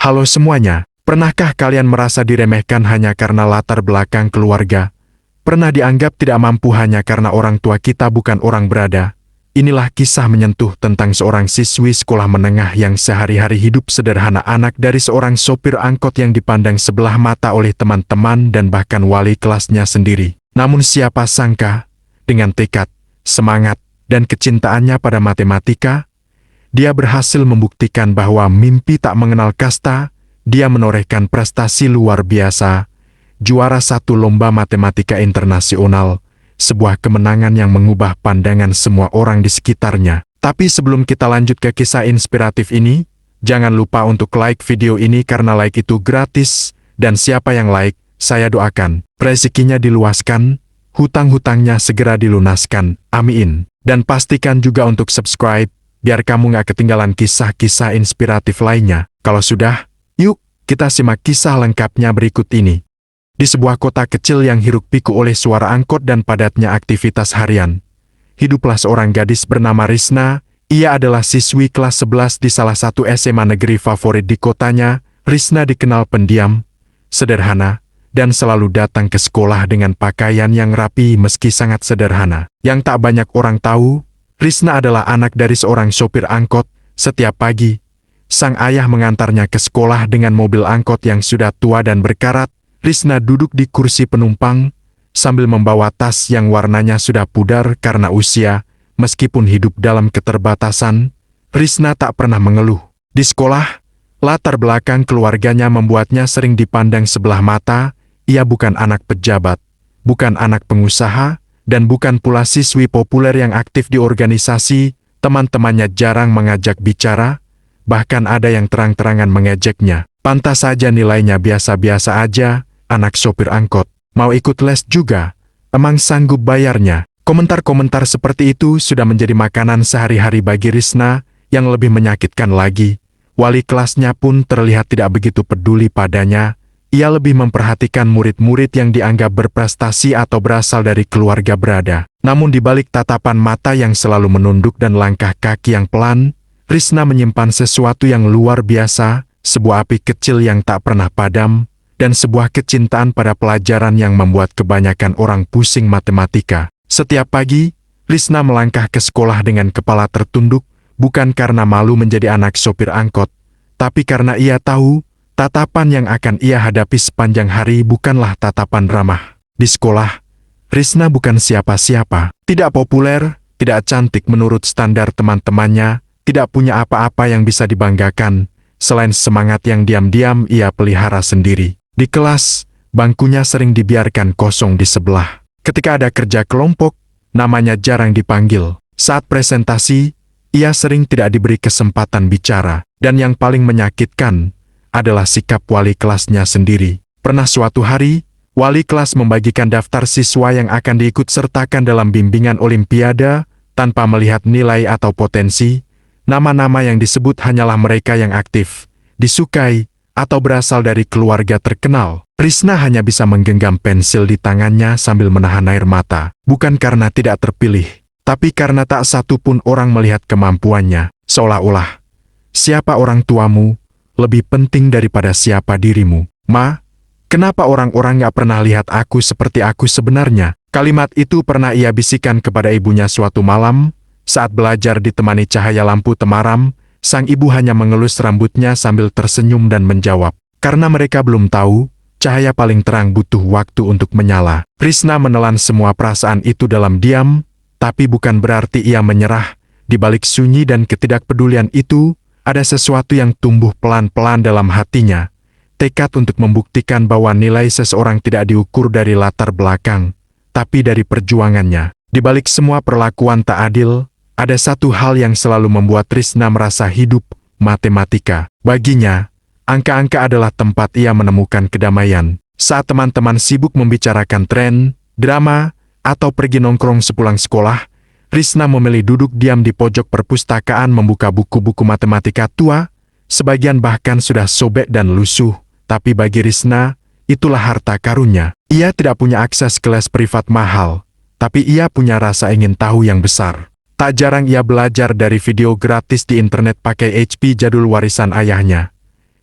Halo semuanya, pernahkah kalian merasa diremehkan hanya karena latar belakang keluarga? Pernah dianggap tidak mampu hanya karena orang tua kita bukan orang berada? Inilah kisah menyentuh tentang seorang siswi sekolah menengah yang sehari-hari hidup sederhana, anak dari seorang sopir angkot yang dipandang sebelah mata oleh teman-teman dan bahkan wali kelasnya sendiri. Namun siapa sangka, dengan tekad, semangat, dan kecintaannya pada matematika, dia berhasil membuktikan bahwa mimpi tak mengenal kasta. Dia menorehkan prestasi luar biasa, juara 1 lomba matematika internasional, sebuah kemenangan yang mengubah pandangan semua orang di sekitarnya. Tapi sebelum kita lanjut ke kisah inspiratif ini, jangan lupa untuk like video ini karena like itu gratis, dan siapa yang like, saya doakan, rezekinya diluaskan, hutang-hutangnya segera dilunaskan, amin. Dan pastikan juga untuk subscribe, biar kamu gak ketinggalan kisah-kisah inspiratif lainnya. Kalau sudah, yuk kita simak kisah lengkapnya berikut ini. Di sebuah kota kecil yang hiruk-pikuk oleh suara angkot dan padatnya aktivitas harian, hiduplah seorang gadis bernama Risna. Ia adalah siswi kelas 11 di salah satu SMA negeri favorit di kotanya. Risna dikenal pendiam, sederhana, dan selalu datang ke sekolah dengan pakaian yang rapi meski sangat sederhana. Yang tak banyak orang tahu, Risna adalah anak dari seorang sopir angkot. Setiap pagi, sang ayah mengantarnya ke sekolah dengan mobil angkot yang sudah tua dan berkarat. Risna duduk di kursi penumpang, sambil membawa tas yang warnanya sudah pudar karena usia. Meskipun hidup dalam keterbatasan, Risna tak pernah mengeluh. Di sekolah, latar belakang keluarganya membuatnya sering dipandang sebelah mata. Ia bukan anak pejabat, bukan anak pengusaha, dan bukan pula siswi populer yang aktif di organisasi. Teman-temannya jarang mengajak bicara, bahkan ada yang terang-terangan mengejeknya. Pantas saja nilainya biasa-biasa aja, anak sopir angkot. Mau ikut les juga? Emang sanggup bayarnya? Komentar-komentar seperti itu sudah menjadi makanan sehari-hari bagi Risna. Yang lebih menyakitkan lagi, wali kelasnya pun terlihat tidak begitu peduli padanya. Ia lebih memperhatikan murid-murid yang dianggap berprestasi atau berasal dari keluarga berada. Namun di balik tatapan mata yang selalu menunduk dan langkah kaki yang pelan, Risna menyimpan sesuatu yang luar biasa, sebuah api kecil yang tak pernah padam, dan sebuah kecintaan pada pelajaran yang membuat kebanyakan orang pusing matematika. Setiap pagi, Risna melangkah ke sekolah dengan kepala tertunduk, bukan karena malu menjadi anak sopir angkot, tapi karena ia tahu, tatapan yang akan ia hadapi sepanjang hari bukanlah tatapan ramah. Di sekolah, Risna bukan siapa-siapa, tidak populer, tidak cantik menurut standar teman-temannya, tidak punya apa-apa yang bisa dibanggakan, selain semangat yang diam-diam ia pelihara sendiri. Di kelas, bangkunya sering dibiarkan kosong di sebelah. Ketika ada kerja kelompok, namanya jarang dipanggil. Saat presentasi, ia sering tidak diberi kesempatan bicara. Dan yang paling menyakitkan adalah sikap wali kelasnya sendiri. Pernah suatu hari, wali kelas membagikan daftar siswa yang akan diikut sertakan dalam bimbingan olimpiade. Tanpa melihat nilai atau potensi, nama-nama yang disebut hanyalah mereka yang aktif, disukai, atau berasal dari keluarga terkenal. Risna hanya bisa menggenggam pensil di tangannya sambil menahan air mata. Bukan karena tidak terpilih, tapi karena tak satu pun orang melihat kemampuannya. Seolah-olah, siapa orang tuamu lebih penting daripada siapa dirimu. Ma, kenapa orang-orang gak pernah lihat aku seperti aku sebenarnya? Kalimat itu pernah ia bisikan kepada ibunya suatu malam. Saat belajar ditemani cahaya lampu temaram, sang ibu hanya mengelus rambutnya sambil tersenyum dan menjawab, karena mereka belum tahu, cahaya paling terang butuh waktu untuk menyala. Risna menelan semua perasaan itu dalam diam, tapi bukan berarti ia menyerah. Di balik sunyi dan ketidakpedulian itu, ada sesuatu yang tumbuh pelan-pelan dalam hatinya. Tekad untuk membuktikan bahwa nilai seseorang tidak diukur dari latar belakang, tapi dari perjuangannya. Di balik semua perlakuan tak adil, ada satu hal yang selalu membuat Risna merasa hidup, matematika. Baginya, angka-angka adalah tempat ia menemukan kedamaian. Saat teman-teman sibuk membicarakan tren, drama, atau pergi nongkrong sepulang sekolah, Risna memilih duduk diam di pojok perpustakaan membuka buku-buku matematika tua. Sebagian bahkan sudah sobek dan lusuh, tapi bagi Risna, itulah harta karunnya. Ia tidak punya akses ke les privat mahal, tapi ia punya rasa ingin tahu yang besar. Tak jarang ia belajar dari video gratis di internet pakai HP jadul warisan ayahnya.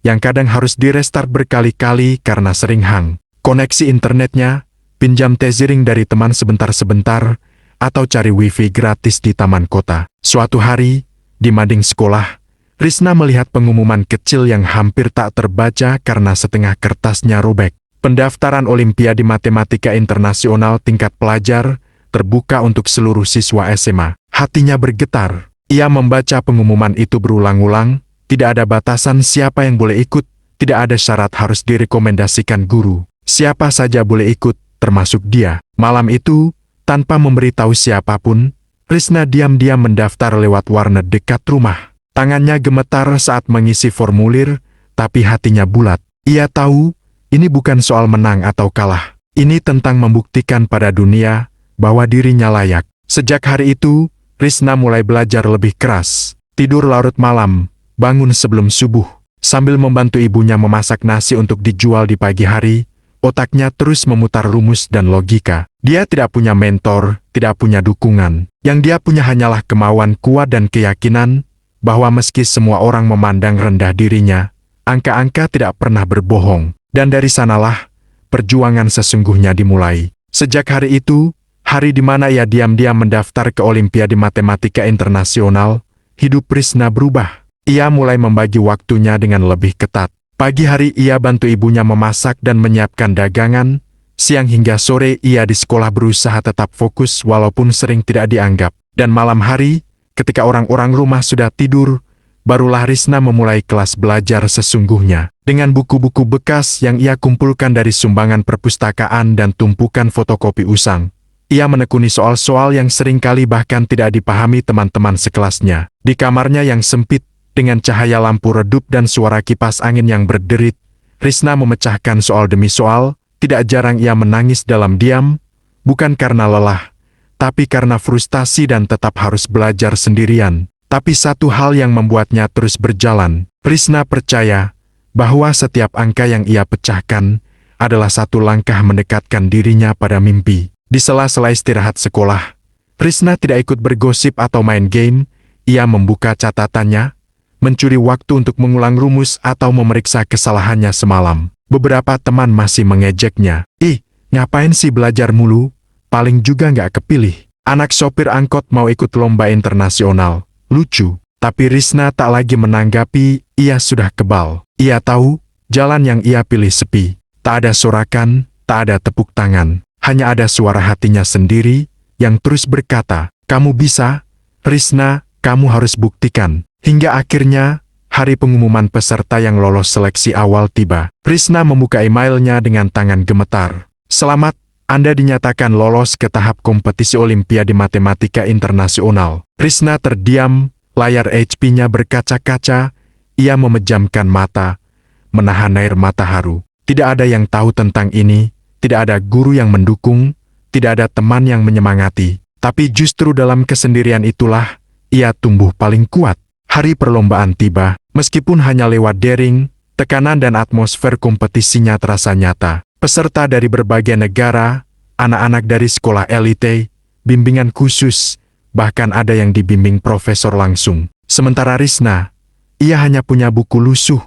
yang kadang harus direstart berkali-kali karena sering hang. Koneksi internetnya, pinjam tethering dari teman sebentar-sebentar, atau cari wifi gratis di taman kota. Suatu hari, di mading sekolah, Risna melihat pengumuman kecil yang hampir tak terbaca karena setengah kertasnya robek. Pendaftaran Olimpiade Matematika Internasional tingkat pelajar terbuka untuk seluruh siswa SMA. Hatinya bergetar. Ia membaca pengumuman itu berulang-ulang. Tidak ada batasan siapa yang boleh ikut, tidak ada syarat harus direkomendasikan guru. Siapa saja boleh ikut, termasuk dia. Malam itu, tanpa memberitahu siapapun, Risna diam-diam mendaftar lewat warnet dekat rumah. Tangannya gemetar saat mengisi formulir, tapi hatinya bulat. Ia tahu, ini bukan soal menang atau kalah. Ini tentang membuktikan pada dunia bahwa dirinya layak. Sejak hari itu, Risna mulai belajar lebih keras. Tidur larut malam, bangun sebelum subuh. Sambil membantu ibunya memasak nasi untuk dijual di pagi hari, otaknya terus memutar rumus dan logika. Dia tidak punya mentor, tidak punya dukungan. Yang dia punya hanyalah kemauan kuat dan keyakinan bahwa meski semua orang memandang rendah dirinya, angka-angka tidak pernah berbohong. Dan dari sanalah, perjuangan sesungguhnya dimulai. Sejak hari itu, hari di mana ia diam-diam mendaftar ke Olimpiade Matematika Internasional, hidup Risna berubah. Ia mulai membagi waktunya dengan lebih ketat. Pagi hari ia bantu ibunya memasak dan menyiapkan dagangan. Siang hingga sore ia di sekolah berusaha tetap fokus walaupun sering tidak dianggap. Dan malam hari, ketika orang-orang rumah sudah tidur, barulah Risna memulai kelas belajar sesungguhnya. Dengan buku-buku bekas yang ia kumpulkan dari sumbangan perpustakaan dan tumpukan fotokopi usang, ia menekuni soal-soal yang seringkali bahkan tidak dipahami teman-teman sekelasnya. Di kamarnya yang sempit, dengan cahaya lampu redup dan suara kipas angin yang berderit, Risna memecahkan soal demi soal. Tidak jarang ia menangis dalam diam, bukan karena lelah, tapi karena frustasi dan tetap harus belajar sendirian. Tapi satu hal yang membuatnya terus berjalan, Risna percaya bahwa setiap angka yang ia pecahkan adalah satu langkah mendekatkan dirinya pada mimpi. Di sela-sela istirahat sekolah, Risna tidak ikut bergosip atau main game. Ia membuka catatannya, mencuri waktu untuk mengulang rumus atau memeriksa kesalahannya semalam. Beberapa teman masih mengejeknya. Ih, ngapain sih belajar mulu? Paling juga nggak kepilih. Anak sopir angkot mau ikut lomba internasional. Lucu. Tapi Risna tak lagi menanggapi, ia sudah kebal. Ia tahu, jalan yang ia pilih sepi. Tak ada sorakan, tak ada tepuk tangan. Hanya ada suara hatinya sendiri, yang terus berkata, "Kamu bisa, Risna, kamu harus buktikan." Hingga akhirnya, hari pengumuman peserta yang lolos seleksi awal tiba. Risna membuka emailnya dengan tangan gemetar. "Selamat, Anda dinyatakan lolos ke tahap kompetisi Olimpiade Matematika Internasional." Risna terdiam, layar HP-nya berkaca-kaca, ia memejamkan mata, menahan air mata haru. Tidak ada yang tahu tentang ini, tidak ada guru yang mendukung, tidak ada teman yang menyemangati. Tapi justru dalam kesendirian itulah, ia tumbuh paling kuat. Hari perlombaan tiba, meskipun hanya lewat daring, tekanan dan atmosfer kompetisinya terasa nyata. Peserta dari berbagai negara, anak-anak dari sekolah elite, bimbingan khusus, bahkan ada yang dibimbing profesor langsung. Sementara Risna, ia hanya punya buku lusuh,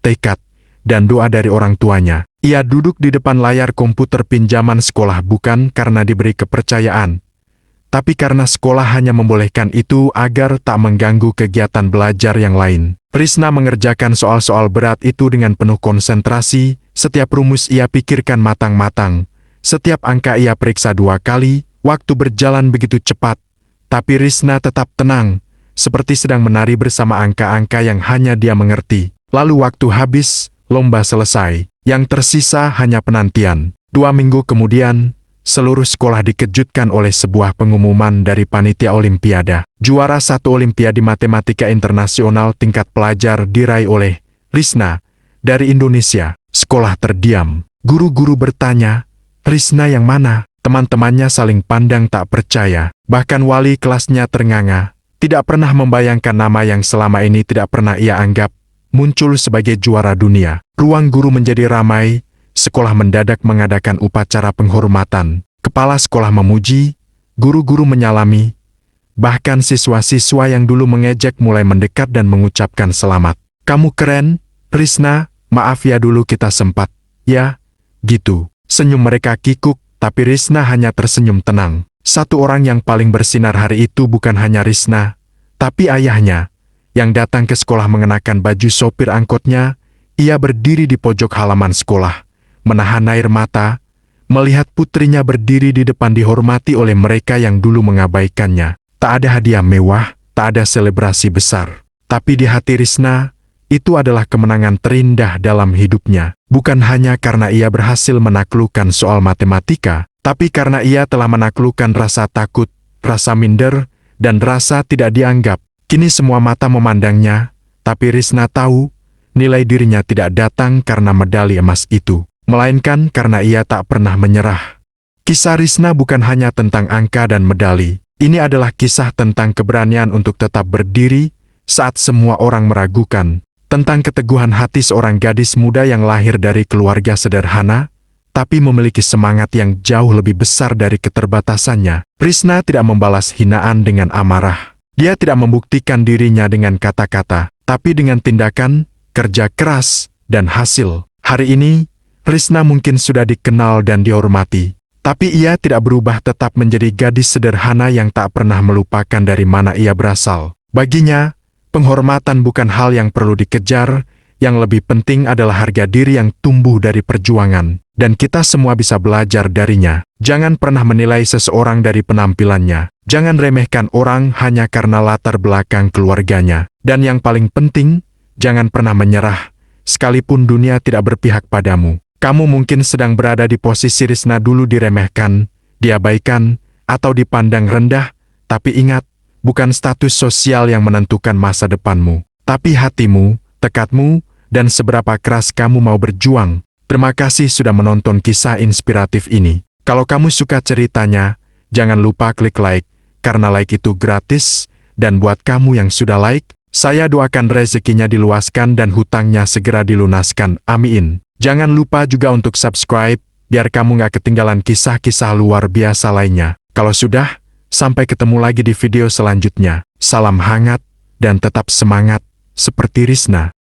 tekad, dan doa dari orang tuanya. Ia duduk di depan layar komputer pinjaman sekolah bukan karena diberi kepercayaan, tapi karena sekolah hanya membolehkan itu agar tak mengganggu kegiatan belajar yang lain. Risna mengerjakan soal-soal berat itu dengan penuh konsentrasi, setiap rumus ia pikirkan matang-matang, setiap angka ia periksa 2 kali, waktu berjalan begitu cepat, tapi Risna tetap tenang, seperti sedang menari bersama angka-angka yang hanya dia mengerti. Lalu waktu habis, lomba selesai, yang tersisa hanya penantian. 2 minggu kemudian, seluruh sekolah dikejutkan oleh sebuah pengumuman dari panitia Olimpiade. Juara 1 Olimpiade Matematika Internasional tingkat pelajar diraih oleh Risna dari Indonesia. Sekolah terdiam. Guru-guru bertanya, "Risna yang mana?" Teman-temannya saling pandang tak percaya. Bahkan wali kelasnya ternganga. Tidak pernah membayangkan nama yang selama ini tidak pernah ia anggap muncul sebagai juara dunia. Ruang guru menjadi ramai. Sekolah mendadak mengadakan upacara penghormatan. Kepala sekolah memuji, guru-guru menyalami. Bahkan siswa-siswa yang dulu mengejek mulai mendekat dan mengucapkan selamat. "Kamu keren, Risna, maaf ya dulu kita sempat. Ya, gitu. Senyum mereka kikuk, tapi Risna hanya tersenyum tenang. Satu orang yang paling bersinar hari itu bukan hanya Risna, tapi ayahnya, yang datang ke sekolah mengenakan baju sopir angkotnya. Ia berdiri di pojok halaman sekolah, menahan air mata, melihat putrinya berdiri di depan dihormati oleh mereka yang dulu mengabaikannya. Tak ada hadiah mewah, tak ada selebrasi besar. Tapi di hati Risna, itu adalah kemenangan terindah dalam hidupnya. Bukan hanya karena ia berhasil menaklukkan soal matematika, tapi karena ia telah menaklukkan rasa takut, rasa minder, dan rasa tidak dianggap. Kini semua mata memandangnya, tapi Risna tahu, nilai dirinya tidak datang karena medali emas itu, melainkan karena ia tak pernah menyerah. Kisah Risna bukan hanya tentang angka dan medali. Ini adalah kisah tentang keberanian untuk tetap berdiri saat semua orang meragukan, tentang keteguhan hati seorang gadis muda yang lahir dari keluarga sederhana, tapi memiliki semangat yang jauh lebih besar dari keterbatasannya. Risna tidak membalas hinaan dengan amarah. Dia tidak membuktikan dirinya dengan kata-kata, tapi dengan tindakan, kerja keras, dan hasil. Hari ini, Risna mungkin sudah dikenal dan dihormati, tapi ia tidak berubah, tetap menjadi gadis sederhana yang tak pernah melupakan dari mana ia berasal. Baginya, penghormatan bukan hal yang perlu dikejar, yang lebih penting adalah harga diri yang tumbuh dari perjuangan, dan kita semua bisa belajar darinya. Jangan pernah menilai seseorang dari penampilannya. Jangan remehkan orang hanya karena latar belakang keluarganya. Dan yang paling penting, jangan pernah menyerah, sekalipun dunia tidak berpihak padamu. Kamu mungkin sedang berada di posisi Risna dulu, diremehkan, diabaikan, atau dipandang rendah, tapi ingat, bukan status sosial yang menentukan masa depanmu, tapi hatimu, tekadmu, dan seberapa keras kamu mau berjuang. Terima kasih sudah menonton kisah inspiratif ini. Kalau kamu suka ceritanya, jangan lupa klik like, karena like itu gratis, dan buat kamu yang sudah like, saya doakan rezekinya diluaskan dan hutangnya segera dilunaskan. Amin. Jangan lupa juga untuk subscribe, biar kamu nggak ketinggalan kisah-kisah luar biasa lainnya. Kalau sudah, sampai ketemu lagi di video selanjutnya. Salam hangat, dan tetap semangat, seperti Risna.